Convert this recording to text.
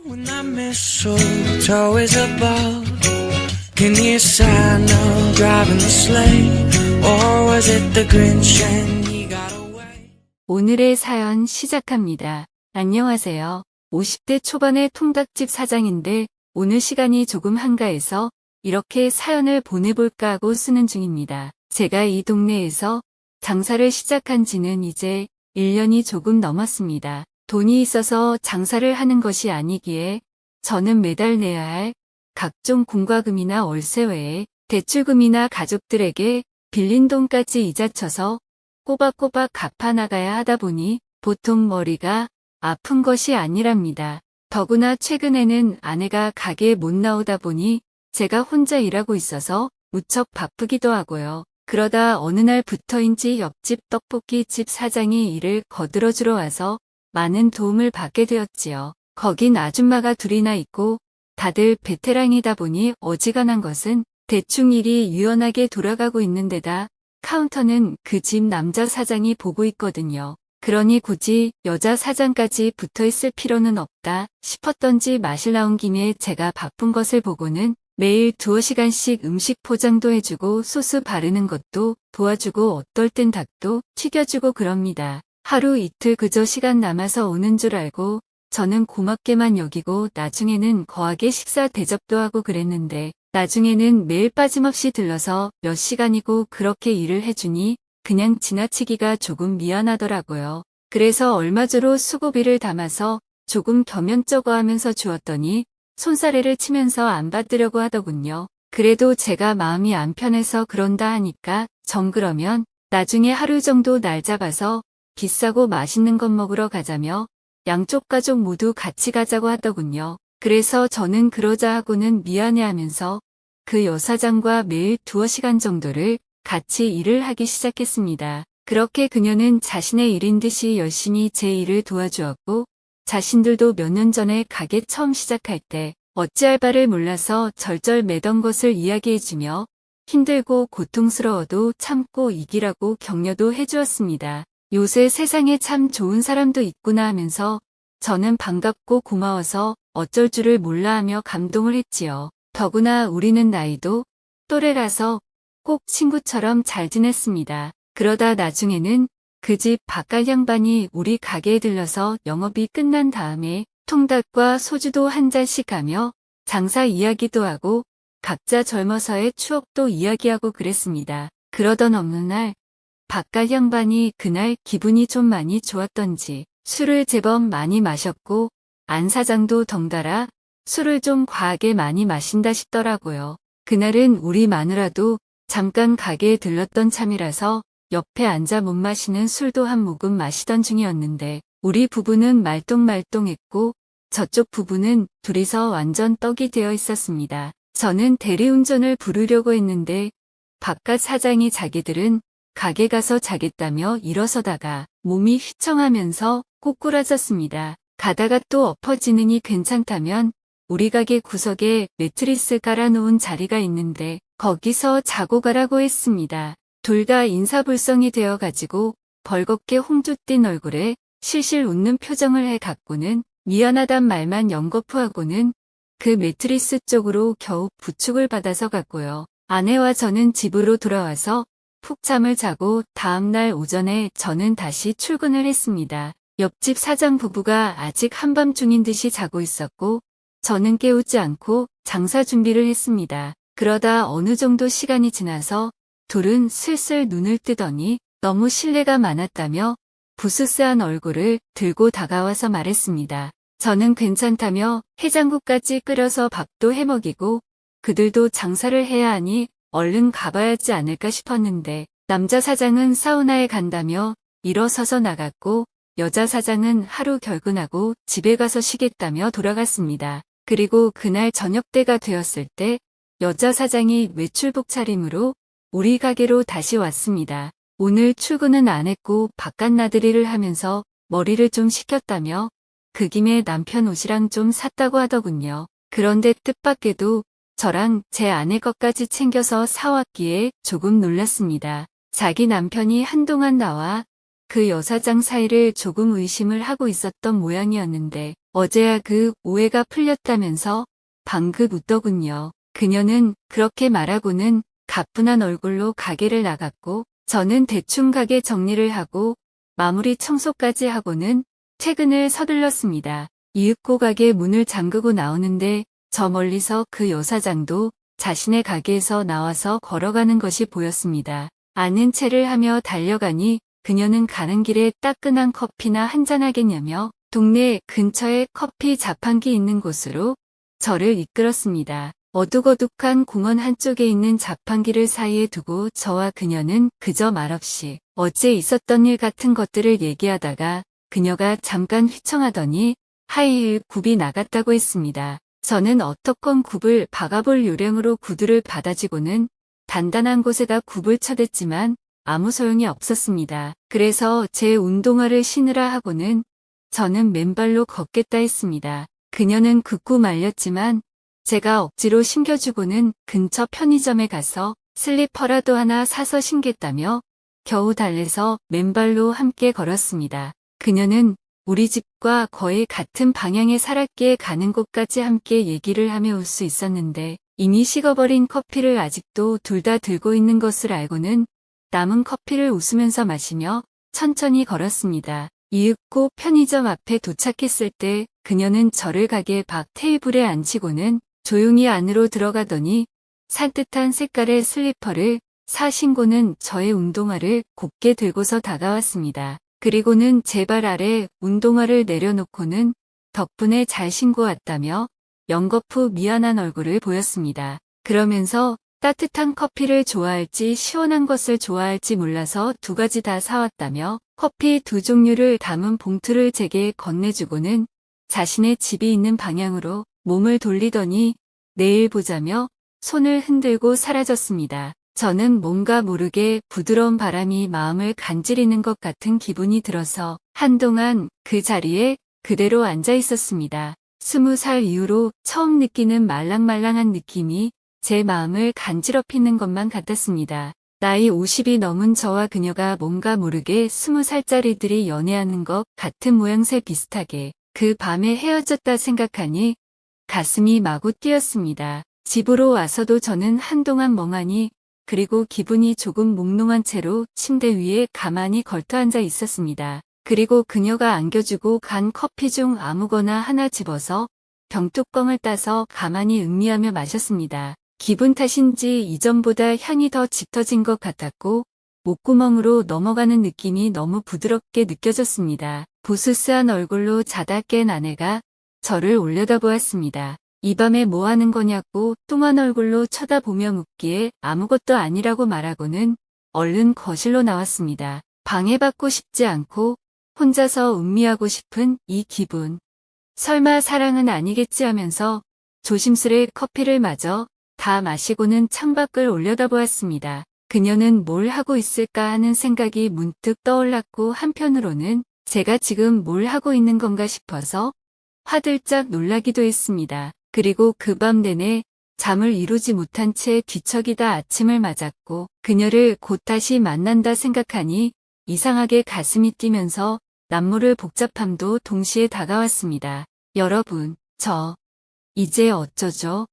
When the mistletoe is above, can you sign of driving the sleigh? Or was it the Grinch and he got away? 오늘의 사연 시작합니다. 안녕하세요. 50대 초반의 통닭집 사장인데 오늘 시간이 조금 한가해서 이렇게 사연을 보내볼까 하고 쓰는 중입니다. 제가 이 동네에서 장사를 시작한 지는 이제 1년이 조금 넘었습니다. 돈이 있어서 장사를 하는 것이 아니기에 저는 매달 내야 할 각종 공과금이나 월세 외에 대출금이나 가족들에게 빌린 돈까지 이자 쳐서 꼬박꼬박 갚아나가야 하다 보니 보통 머리가 아픈 것이 아니랍니다. 더구나 최근에는 아내가 가게에 못 나오다 보니 제가 혼자 일하고 있어서 무척 바쁘기도 하고요. 그러다 어느 날부터인지 옆집 떡볶이집 사장이 일을 거들어주러 와서 많은 도움을 받게 되었지요. 거긴 아줌마가 둘이나 있고 다들 베테랑이다 보니 어지간한 것은 대충 일이 유연하게 돌아가고 있는 데다 카운터는 그 집 남자 사장이 보고 있거든요. 그러니 굳이 여자 사장까지 붙어있을 필요는 없다 싶었던지 마실 나온 김에 제가 바쁜 것을 보고는 매일 2시간씩 음식 포장도 해주고 소스 바르는 것도 도와주고 어떨 땐 닭도 튀겨주고 그럽니다. 하루 이틀 그저 시간 남아서 오는 줄 알고 저는 고맙게만 여기고 나중에는 거하게 식사 대접도 하고 그랬는데 나중에는 매일 빠짐없이 들러서 몇 시간이고 그렇게 일을 해주니 그냥 지나치기가 조금 미안하더라고요. 그래서 얼마조로 수고비를 담아서 조금 겸연쩍어 하면서 주었더니 손사래를 치면서 안 받으려고 하더군요. 그래도 제가 마음이 안 편해서 그런다 하니까 정 그러면 나중에 하루 정도 날 잡아서 비싸고 맛있는 것 먹으러 가자며 양쪽 가족 모두 같이 가자고 하더군요. 그래서 저는 그러자 하고는 미안해하면서 그 여사장과 매일 2시간 정도를 같이 일을 하기 시작했습니다. 그렇게 그녀는 자신의 일인 듯이 열심히 제 일을 도와주었고 자신들도 몇 년 전에 가게 처음 시작할 때 어찌할 바를 몰라서 절절매던 것을 이야기해주며 힘들고 고통스러워도 참고 이기라고 격려도 해주었습니다. 요새 세상에 참 좋은 사람도 있구나 하면서 저는 반갑고 고마워서 어쩔 줄을 몰라 하며 감동을 했지요. 더구나 우리는 나이도 또래라서 꼭 친구처럼 잘 지냈습니다. 그러다 나중에는 그 집 바깥 양반이 우리 가게에 들러서 영업이 끝난 다음에 통닭과 소주도 한 잔씩 하며 장사 이야기도 하고 각자 젊어서의 추억도 이야기하고 그랬습니다. 그러던 어느 날 바깥 양반이 그날 기분이 좀 많이 좋았던지 술을 제법 많이 마셨고 안 사장도 덩달아 술을 좀 과하게 많이 마신다 싶더라고요. 그날은 우리 마누라도 잠깐 가게에 들렀던 참이라서 옆에 앉아 못 마시는 술도 한 모금 마시던 중이었는데 우리 부부는 말똥말똥했고 저쪽 부부는 둘이서 완전 떡이 되어 있었습니다. 저는 대리운전을 부르려고 했는데 바깥 사장이 자기들은 가게 가서 자겠다며 일어서다가 몸이 휘청하면서 꼬꾸라졌습니다. 가다가 또 엎어지느니 괜찮다면 우리 가게 구석에 매트리스 깔아놓은 자리가 있는데 거기서 자고 가라고 했습니다. 둘 다 인사불성이 되어가지고 벌겋게 홍조 띈 얼굴에 실실 웃는 표정을 해 갖고는 미안하단 말만 연거푸하고는 그 매트리스 쪽으로 겨우 부축을 받아서 갔고요. 아내와 저는 집으로 돌아와서 푹 잠을 자고 다음날 오전에 저는 다시 출근을 했습니다. 옆집 사장 부부가 아직 한밤중인 듯이 자고 있었고 저는 깨우지 않고 장사 준비를 했습니다. 그러다 어느 정도 시간이 지나서 둘은 슬슬 눈을 뜨더니 너무 실례가 많았다며 부스스한 얼굴을 들고 다가와서 말했습니다. 저는 괜찮다며 해장국까지 끓여서 밥도 해먹이고 그들도 장사를 해야 하니 얼른 가봐야지 않을까 싶었는데 남자 사장은 사우나에 간다며 일어서서 나갔고 여자 사장은 하루 결근하고 집에 가서 쉬겠다며 돌아갔습니다. 그리고 그날 저녁때가 되었을 때 여자 사장이 외출복 차림으로 우리 가게로 다시 왔습니다. 오늘 출근은 안 했고 바깥 나들이를 하면서 머리를 좀 식혔다며 그 김에 남편 옷이랑 좀 샀다고 하더군요. 그런데 뜻밖에도 저랑 제 아내 것까지 챙겨서 사왔기에 조금 놀랐습니다. 자기 남편이 한동안 나와 그 여사장 사이를 조금 의심을 하고 있었던 모양이었는데 어제야 그 오해가 풀렸다면서 방긋 웃더군요. 그녀는 그렇게 말하고는 가뿐한 얼굴로 가게를 나갔고 저는 대충 가게 정리를 하고 마무리 청소까지 하고는 퇴근을 서둘렀습니다. 이윽고 가게 문을 잠그고 나오는데 저 멀리서 그 여사장도 자신의 가게에서 나와서 걸어가는 것이 보였습니다. 아는 체를 하며 달려가니 그녀는 가는 길에 따끈한 커피나 한잔 하겠냐며 동네 근처에 커피 자판기 있는 곳으로 저를 이끌었습니다. 어둑어둑한 공원 한쪽에 있는 자판기를 사이에 두고 저와 그녀는 그저 말없이 어제 있었던 일 같은 것들을 얘기하다가 그녀가 잠깐 휘청하더니 하이힐 굽이 나갔다고 했습니다. 저는 어떻건 굽을 박아볼 요령으로 구두를 받아쥐고는 단단한 곳에다 굽을 쳐댔지만 아무 소용이 없었습니다. 그래서 제 운동화를 신으라 하고는 저는 맨발로 걷겠다 했습니다. 그녀는 극구 말렸지만 제가 억지로 신겨주고는 근처 편의점에 가서 슬리퍼라도 하나 사서 신겠다며 겨우 달래서 맨발로 함께 걸었습니다. 그녀는 우리 집과 거의 같은 방향에 살았기에 가는 곳까지 함께 얘기를 하며 올 수 있었는데 이미 식어버린 커피를 아직도 둘 다 들고 있는 것을 알고는 남은 커피를 웃으면서 마시며 천천히 걸었습니다. 이윽고 편의점 앞에 도착했을 때 그녀는 저를 가게 밖 테이블에 앉히고는 조용히 안으로 들어가더니 산뜻한 색깔의 슬리퍼를 사 신고는 저의 운동화를 곱게 들고서 다가왔습니다. 그리고는 제 발 아래 운동화를 내려놓고는 덕분에 잘 신고 왔다며 연거푸 미안한 얼굴을 보였습니다. 그러면서 따뜻한 커피를 좋아할지 시원한 것을 좋아할지 몰라서 두 가지 다 사왔다며 커피 두 종류를 담은 봉투를 제게 건네주고는 자신의 집이 있는 방향으로 몸을 돌리더니 내일 보자며 손을 흔들고 사라졌습니다. 저는 뭔가 모르게 부드러운 바람이 마음을 간지리는 것 같은 기분이 들어서 한동안 그 자리에 그대로 앉아 있었습니다. 20살 이후로 처음 느끼는 말랑말랑한 느낌이 제 마음을 간지럽히는 것만 같았습니다. 나이 50이 넘은 저와 그녀가 뭔가 모르게 20살짜리들이 연애하는 것 같은 모양새 비슷하게 그 밤에 헤어졌다 생각하니 가슴이 마구 뛰었습니다. 집으로 와서도 저는 한동안 멍하니 그리고 기분이 조금 몽롱한 채로 침대 위에 가만히 걸터앉아 있었습니다. 그리고 그녀가 안겨주고 간 커피 중 아무거나 하나 집어서 병뚜껑을 따서 가만히 음미하며 마셨습니다. 기분 탓인지 이전보다 향이 더 짙어진 것 같았고 목구멍으로 넘어가는 느낌이 너무 부드럽게 느껴졌습니다. 부스스한 얼굴로 자다 깬 아내가 저를 올려다보았습니다. 이 밤에 뭐 하는 거냐고 뚱한 얼굴로 쳐다보며 묻기에 아무것도 아니라고 말하고는 얼른 거실로 나왔습니다. 방해받고 싶지 않고 혼자서 음미하고 싶은 이 기분. 설마 사랑은 아니겠지 하면서 조심스레 커피를 마저 다 마시고는 창밖을 올려다보았습니다. 그녀는 뭘 하고 있을까 하는 생각이 문득 떠올랐고 한편으로는 제가 지금 뭘 하고 있는 건가 싶어서 화들짝 놀라기도 했습니다. 그리고 그 밤 내내 잠을 이루지 못한 채 뒤척이다 아침을 맞았고 그녀를 곧 다시 만난다 생각하니 이상하게 가슴이 뛰면서 남모를 복잡함도 동시에 다가왔습니다. 여러분, 저 이제 어쩌죠?